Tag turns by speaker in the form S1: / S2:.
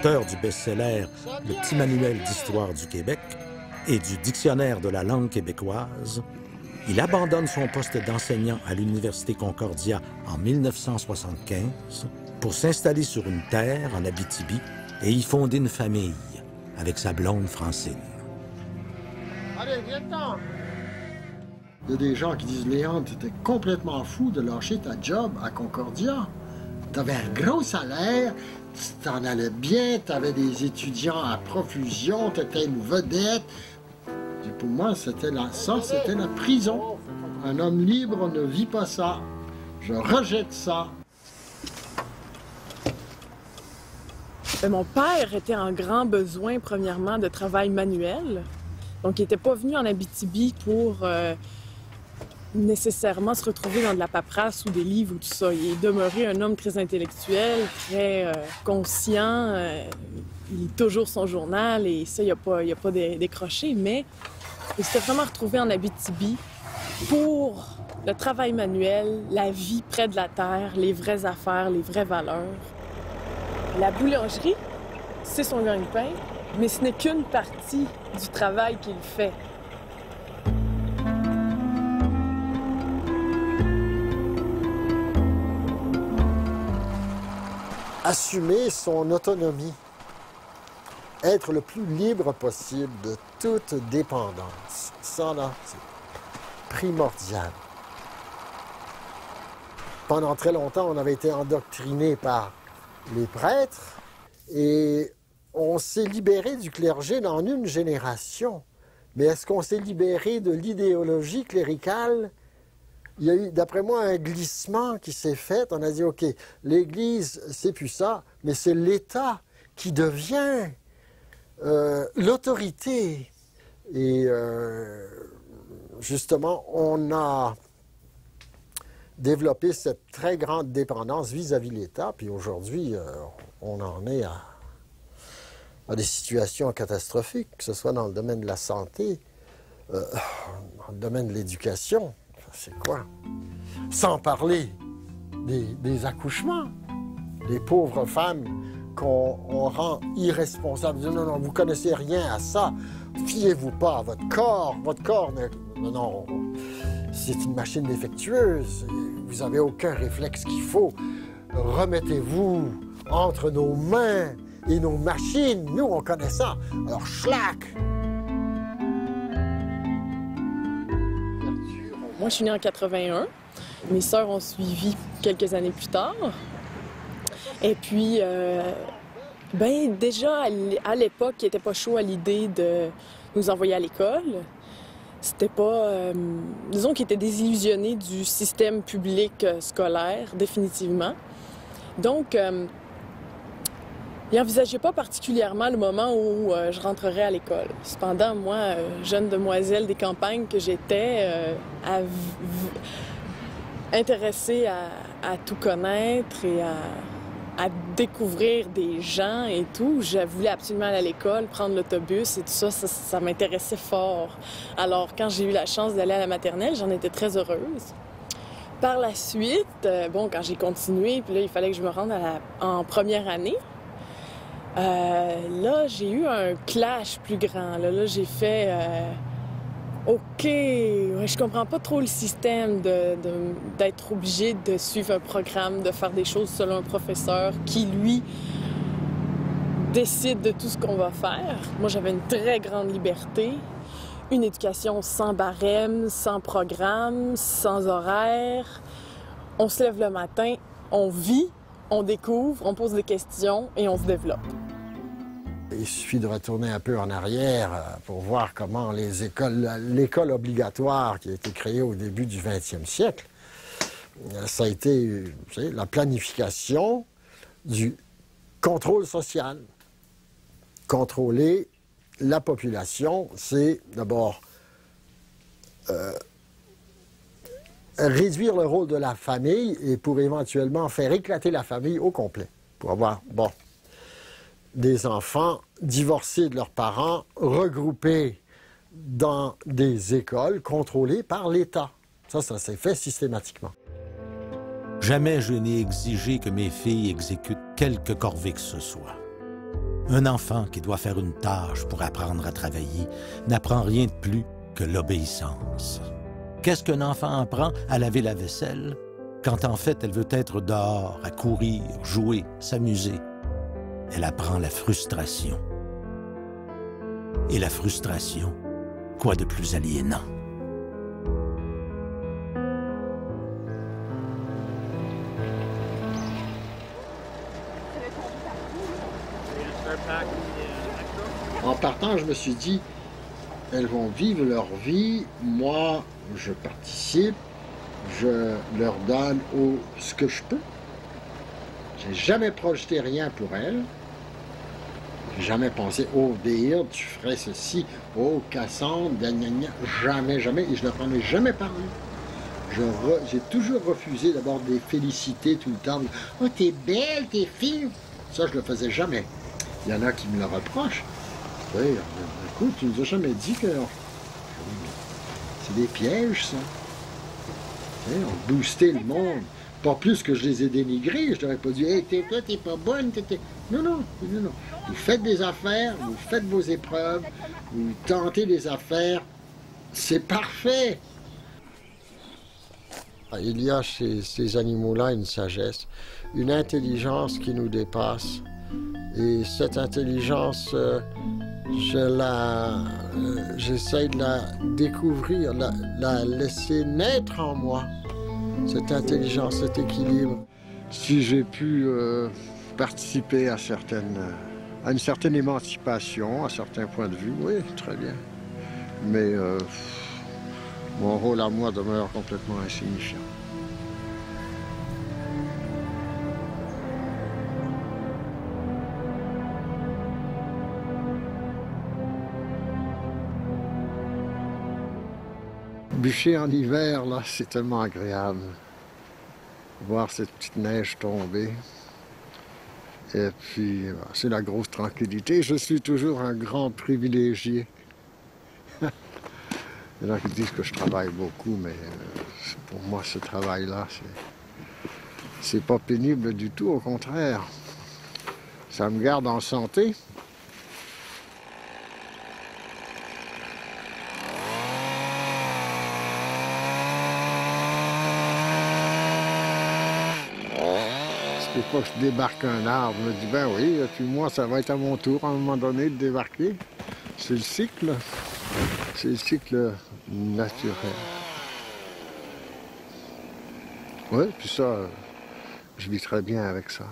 S1: auteur du best-seller « Le petit manuel d'histoire du Québec » et du Dictionnaire de la langue québécoise, il abandonne son poste d'enseignant à l'Université Concordia en 1975 pour s'installer sur une terre en Abitibi et y fonder une famille avec sa blonde Francine.
S2: Allez, viens-t'en! Il y a des gens qui disent « Léon, tu étais complètement fou de lâcher ta job à Concordia. Tu avais un gros salaire, tu t'en allais bien, tu avais des étudiants à profusion, tu étais une vedette. » Et pour moi, c'était la prison. Un homme libre ne vit pas ça. Je rejette ça.
S3: Mon père était en grand besoin, premièrement, de travail manuel. Donc, il n'était pas venu en Abitibi pour nécessairement se retrouver dans de la paperasse ou des livres ou tout ça. Il est demeuré un homme très intellectuel, très conscient. Il lit toujours son journal et ça, il n'y a pas décroché. Mais il s'était vraiment retrouvé en Abitibi pour le travail manuel, la vie près de la terre, les vraies affaires, les vraies valeurs. La boulangerie, c'est son gagne-pain, mais ce n'est qu'une partie du travail qu'il fait.
S2: Assumer son autonomie, être le plus libre possible de toute dépendance. Ça, là, c'est primordial. Pendant très longtemps, on avait été endoctrinés par les prêtres et on s'est libéré du clergé dans une génération. Mais est-ce qu'on s'est libéré de l'idéologie cléricale? Il y a eu, d'après moi, un glissement qui s'est fait. On a dit, OK, l'Église, c'est plus ça, mais c'est l'État qui devient l'autorité. Et justement, on a développé cette très grande dépendance vis-à-vis de l'État. Puis aujourd'hui, on en est à des situations catastrophiques, que ce soit dans le domaine de la santé, dans le domaine de l'éducation. C'est quoi? Sans parler des accouchements, des pauvres femmes qu'on rend irresponsables. Non, non, vous connaissez rien à ça. Fiez-vous pas à votre corps. Votre corps, non, c'est une machine défectueuse. Vous n'avez aucun réflexe qu'il faut. Remettez-vous entre nos mains et nos machines. Nous, on connaît ça. Alors, schlack!
S3: Moi, je suis née en 81. Mes sœurs ont suivi quelques années plus tard. Et puis, déjà, à l'époque, il n'était pas chaud à l'idée de nous envoyer à l'école. C'était pas... disons qu'ils étaient désillusionnés du système public scolaire, définitivement. Donc, ils n'envisageaient pas particulièrement le moment où je rentrerais à l'école. Cependant, moi, jeune demoiselle des campagnes que j'étais, intéressée à tout connaître et à découvrir des gens et tout, je voulais absolument aller à l'école, prendre l'autobus et tout ça, ça m'intéressait fort. Alors, quand j'ai eu la chance d'aller à la maternelle, j'en étais très heureuse. Par la suite, quand j'ai continué, puis là, il fallait que je me rende en première année. Là, j'ai eu un clash plus grand. Là j'ai fait... OK, je comprends pas trop le système d'être obligé de suivre un programme, de faire des choses selon un professeur qui, lui, décide de tout ce qu'on va faire. Moi, j'avais une très grande liberté. Une éducation sans barème, sans programme, sans horaire. On se lève le matin, on vit, on découvre, on pose des questions et on se développe.
S2: Il suffit de retourner un peu en arrière pour voir comment l'école obligatoire qui a été créée au début du 20e siècle, ça a été la planification du contrôle social. Contrôler la population, c'est d'abord réduire le rôle de la famille et pour éventuellement faire éclater la famille au complet, pour avoir, des enfants divorcés de leurs parents, regroupés dans des écoles contrôlées par l'État. Ça s'est fait systématiquement.
S1: Jamais je n'ai exigé que mes filles exécutent quelque corvée que ce soit. Un enfant qui doit faire une tâche pour apprendre à travailler n'apprend rien de plus que l'obéissance. Qu'est-ce qu'un enfant apprend à laver la vaisselle quand en fait elle veut être dehors, à courir, jouer, s'amuser? Elle apprend la frustration. Et la frustration, quoi de plus aliénant?
S2: En partant, je me suis dit, elles vont vivre leur vie, moi, je participe, je leur donne ce que je peux. J'ai jamais projeté rien pour elles. J'ai jamais pensé, oh, Dea, tu ferais ceci, oh, Cassandre, gna, gna, gna. Jamais, jamais, et je ne leur en ai jamais parlé. J'ai toujours refusé d'abord de les féliciter tout le temps. Oh, t'es belle, t'es fine. Ça, je ne le faisais jamais. Il y en a qui me le reprochent. Oui, écoute, tu nous as jamais dit que... C'est des pièges, ça. On boostait le monde. Pas plus que je les ai dénigrés. Je n'aurais pas dit, hey, toi, t'es pas bonne. Non, non, non, non. Vous faites des affaires, vous faites vos épreuves, vous tentez des affaires. C'est parfait. Il y a chez ces animaux-là une sagesse, une intelligence qui nous dépasse. Et cette intelligence, j'essaie de la découvrir, la laisser naître en moi, cette intelligence, cet équilibre. Si j'ai pu participer à une certaine émancipation, à certains points de vue, oui, très bien. Mais mon rôle à moi demeure complètement insignifiant. Bûcher en hiver, là, c'est tellement agréable. Voir cette petite neige tomber. Et puis, c'est la grosse tranquillité. Je suis toujours un grand privilégié. Il y en a qui disent que je travaille beaucoup, mais pour moi, ce travail-là, c'est pas pénible du tout, au contraire. Ça me garde en santé. Des fois que je débarque un arbre, je me dis, ben oui, puis moi, ça va être à mon tour à un moment donné de débarquer. C'est le cycle naturel. Oui, puis ça, je vis très bien avec ça.